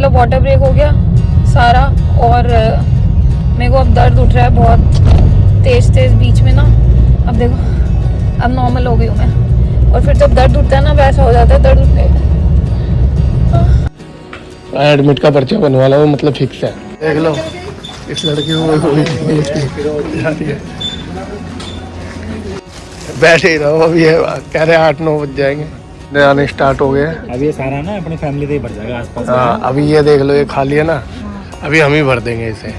मतलब water break हो गया सारा, और मेरे को अब दर्द उठ रहा है बहुत तेज बीच में ना। अब देखो अब नॉर्मल हो गई हूँ मैं, और फिर जब दर्द उठता है ना वैसा हो जाता है दर्द उठने। एडमिट का पर्चा बनवा लो, मतलब फिक्स है। देख लो इस लड़की को बैठे ही रहो, अभी ये कह रहे 8-9 बज जाएंगे, आने स्टार्ट हो गए। अब ये सारा ना अपनी फैमिली से ही भर जाएगा आसपास। हाँ अभी ये देख लो, ये खाली है ना, अभी हम ही भर देंगे इसे।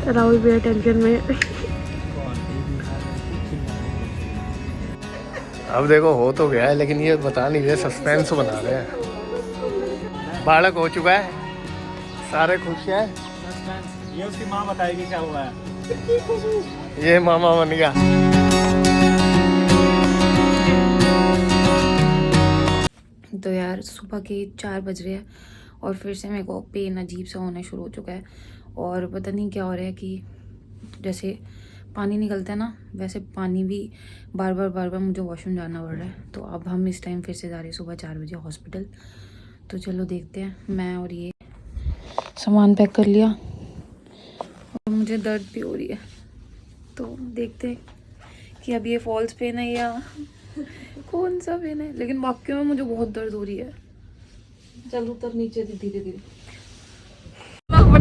राहुल भी टेंशन में। अब देखो हो तो गया है, लेकिन ये बता नहीं रहे, सस्पेंस बना रहे हैं। बालक हो चुका है, सारे खुश हैं। ये उसकी माँ बताएगी क्या हुआ है। ये मामा बन गया। तो यार सुबह के 4 बज रहे हैं और फिर से मेरे को पेन अजीब सा होना शुरू हो चुका है, और पता नहीं क्या हो रहा है कि जैसे पानी निकलता है ना, वैसे पानी भी बार बार मुझे वॉशरूम जाना पड़ रहा है। तो अब हम इस टाइम फिर से जा रहे हैं सुबह 4 बजे हॉस्पिटल। तो चलो देखते हैं। मैं और ये सामान पैक कर लिया और मुझे दर्द भी हो रही है, तो देखते हैं कि अब ये फॉल्स पेन है या कौन सा पेन है। लेकिन वाकई में मुझे बहुत दर्द हो रही है। चल उतर नीचे धीरे धीरे।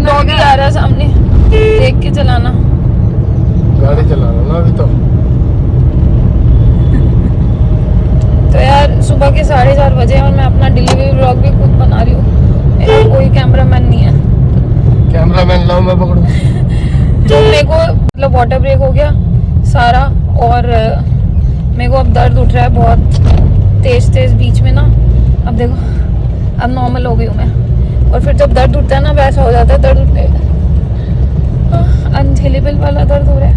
डॉगी आ रहा है सामने, देख के चलाना। गाड़ी चलाना ना अभी तो यार सुबह के 4:30 बजे और मैं अपना डिलीवरी व्लॉग भी खुद बना रही हूँ। मेरा कोई कैमरामैन नहीं है। कैमरामैन लाओ, मैं पकड़ूं। तो मेरे को मतलब वाटर ब्रेक हो गया सारा, और मेरे को अब दर्द उठ रहा है बहुत तेज बीच में ना। अब देखो अब नॉर्मल हो गई हूँ मैं, और फिर जब दर्द उठता है ना वैसा हो जाता है दर्द उठने। अनझेलेबल वाला दर्द हो रहा है।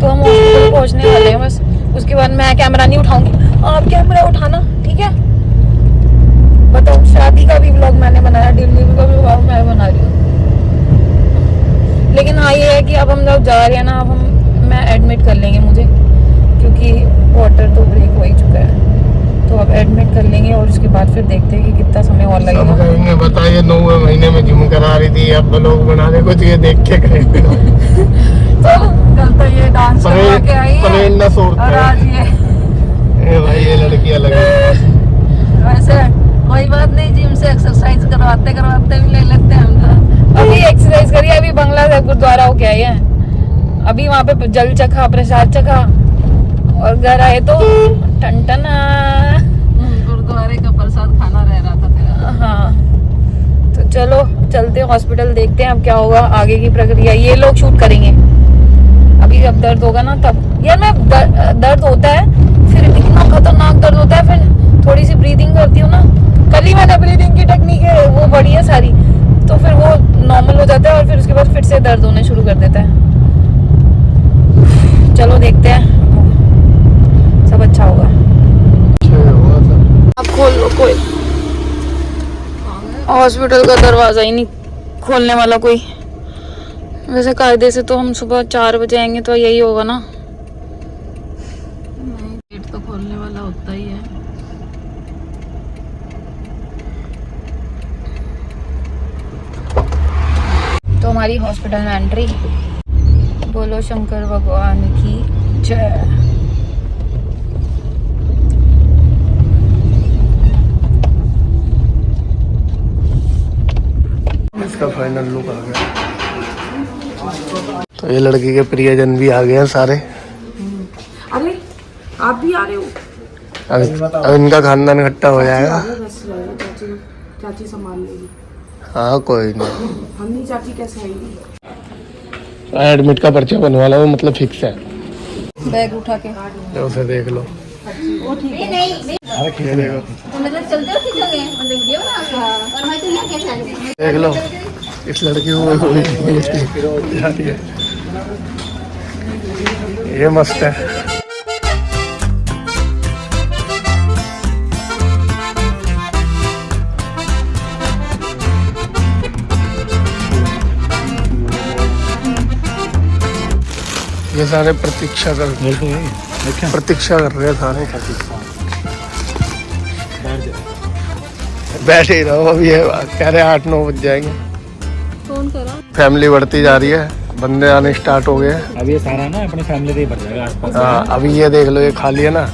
तो हम हॉस्पिटल पहुँचने वाले हैं बस, उसके बाद मैं कैमरा नहीं उठाऊंगी, आप कैमरा उठाना, ठीक है। बताओ, शादी का भी व्लॉग मैंने बनाया, डिलीवरी का भी व्लॉग मैं बना रही हूँ। लेकिन हाँ ये है कि अब हम लोग जा रहे हैं ना, अब मैं एडमिट कर लेंगे मुझे, क्योंकि वाटर तो ब्रेक हो ही चुका है। तो अब एडमिट कर लेंगे और उसके बाद फिर देखते हैं कि कितना समय और लगेगा। कहेंगे बताइए 9वें महीने में जिम करा रही थी, अब लोग बनाने को तो ये देख के कहेंगे। तो कल तो ये डांस करवा के आई है और आज ये भाई ये लड़की अलग है। वैसे कोई बात नहीं, जिम से एक्सरसाइज करवाते भी ले लेते हैं हम। अभी एक्सरसाइज करिए, अभी बंगला साहिब गुरुद्वारा हो गया है, अभी वहाँ पे जल चखा, प्रसाद चखा, और घर आए तो टनटना गुरुद्वारे का प्रसाद खाना रह रहा था तेरा। हाँ तो चलो चलते हैं हॉस्पिटल, देखते हैं अब क्या होगा आगे की प्रक्रिया। ये लोग शूट करेंगे अभी, जब दर्द होगा ना तब। यार मैं दर्द होता है फिर इतना खतरनाक दर्द होता है, फिर थोड़ी सी ब्रीदिंग करती हूँ ना, कल ही मैंने ब्रीदिंग की टेक्निक है वो बड़ी है सारी, तो फिर वो नॉर्मल हो जाता है और फिर उसके बाद फिर से दर्द होने शुरू कर देता है। चलो देखते हैं, सब अच्छा होगा। अब खोल लो, कोई हॉस्पिटल का दरवाजा ही नहीं खोलने वाला कोई। वैसे कायदे से तो हम सुबह 4 बजे आएंगे तो यही होगा ना। नहीं, गेट तो खोलने वाला होता ही है। तो हमारी हॉस्पिटल में एंट्री। बोलो शंकर भगवान की जय। इसका फाइनल लुक आ गया। तो ये लड़की के प्रियजन भी आ गए हैं सारे। अरे आप भी आ रहे हो? अब इनका खानदान इकट्ठा हो जाएगा। चाची संभाल लेगी। हाँ कोई नहीं। हनी चाची कैसे आएगी? एडमिट का पर्चा बनवा लो, मतलब फिक्स है। बैग उठा के तो उसे देख लो। वो ठीक है। ये देखो, मतलब चलते हो खींचोगे, मतलब वीडियो ना। और मैं तो ये कैसे देख लो इस लड़की को जा रही है। ये मस्त है। ये सारे प्रतीक्षा कर रहे हैं सारे। बैठे ही रहो, अभी ये कह रहे 8-9 बज जाएंगे। फोन करा। फैमिली बढ़ती जा रही है, बंदे आने स्टार्ट हो गए हैं। अब ये सारा ना अपनी फैमिली से ही भर जाएगा आसपास। हाँ, अभी ये देख लो, ये खाली है ना,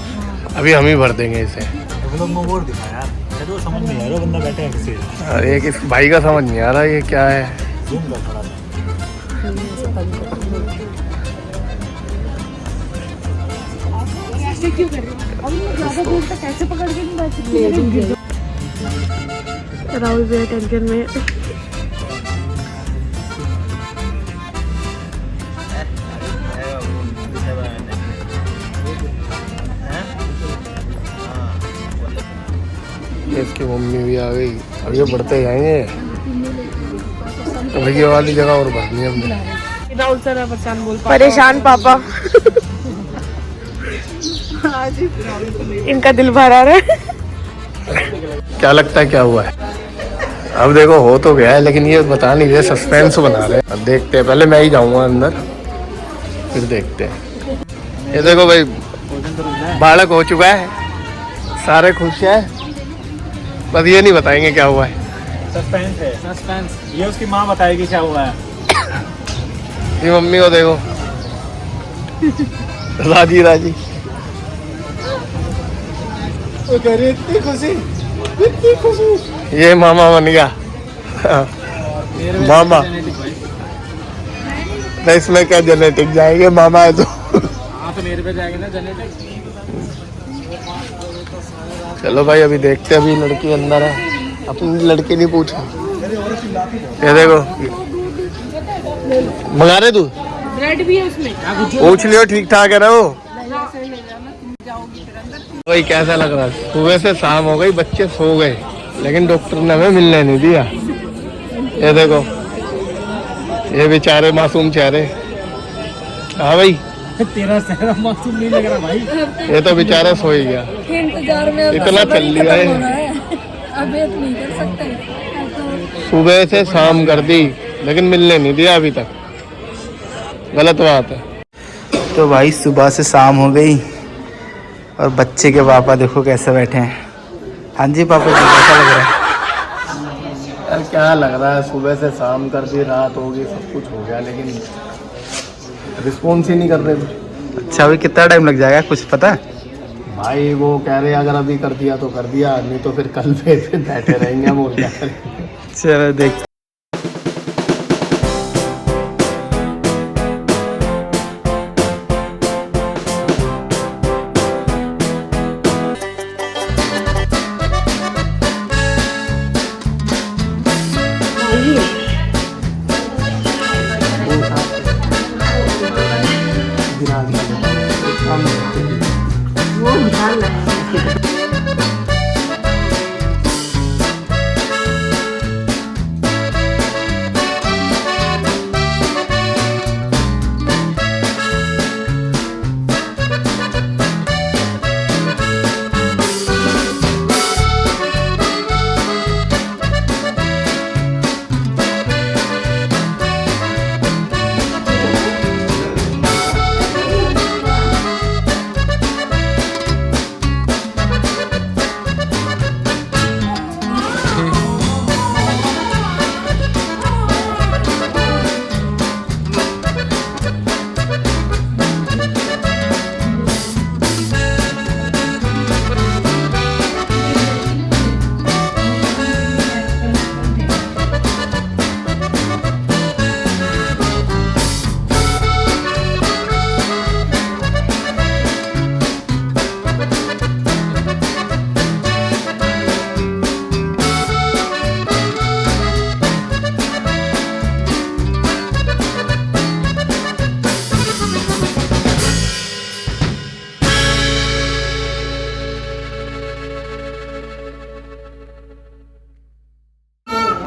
अभी हम ही भर देंगे इसे। वो लोग मोर दिखा यार, ये तो समझ नहीं आ रहा बंदा बैठा है किसी। अरे किस भाई का समझ नहीं आ रहा ये क्या है। जूम कर थोड़ा सा। क्यों कर रहे हो? ज्यादा दूर तक कैसे पकड़ के नहीं बैठ सकते? राहुल भी टेंशन में। इसकी मम्मी भी आ गई, अब ये बढ़ते जाएंगे। तो भैया वाली जगह और भरनी है हमने। राहुल सर परेशान बोल परेशान पापा। आज इनका दिल भर आ रहा है। क्या लगता है क्या हुआ है? अब देखो हो तो गया है, लेकिन ये बता नहीं रहे, सस्पेंस बना रहे हैं। अब देखते हैं, पहले मैं ही जाऊंगा अंदर, फिर देखते हैं। ये देखो भाई, बालक हो चुका है, सारे खुश हैं, बस ये नहीं बताएंगे क्या हुआ है। सस्पेंस है, सस्पेंस। ये उसकी माँ बताएगी क्या हुआ है। ये मम्मी को देखो, राजी राजी। वो कह रही इतनी खुशी, इतनी खुशी। ये मामा बन गया। मामा नहीं, इसमें क्या जेनेटिक जाएंगे, मामा है तो। हाँ तो मेरे पे जाएगी ना जेनेटिक। चलो भाई, अभी देखते हैं। अभी लड़की अंदर है, अपनी लड़की नहीं पूछा। ये देखो, मंगा रहे तू? ब्रेड भी है उसमें। पूछ लियो, ठीक ठाक है ना वो? भाई कैसा लग रहा है? सुबह से शाम हो गई, बच्चे सो गए, लेकिन डॉक्टर ने हमें मिलने नहीं दिया। ये देखो, ये बेचारे मासूम चेहरे। हाँ भाई, तेरा चेहरा मासूम नहीं लग रहा भाई। ये तो बेचारा सो ही गया। इंतजार में इतना चल लिया है, अब वेट नहीं कर सकते। सुबह से शाम कर दी, लेकिन मिलने नहीं दिया अभी तक। गलत बात है। तो भाई सुबह से शाम हो गई और बच्चे के पापा देखो कैसे बैठे हैं। हाँ जी पापा जी, कैसा लग रहा है? यार क्या लग रहा है, सुबह से शाम कर दी, रात हो गई, सब कुछ हो गया, लेकिन रिस्पॉन्स ही नहीं कर रहे। अच्छा, अभी कितना टाइम लग जाएगा, कुछ पता है? भाई वो कह रहे अगर अभी कर दिया तो कर दिया, नहीं तो फिर कल फिर बैठे रहेंगे हम, और क्या करेंगे। चलो देख।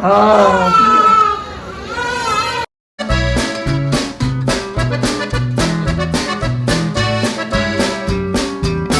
हाँ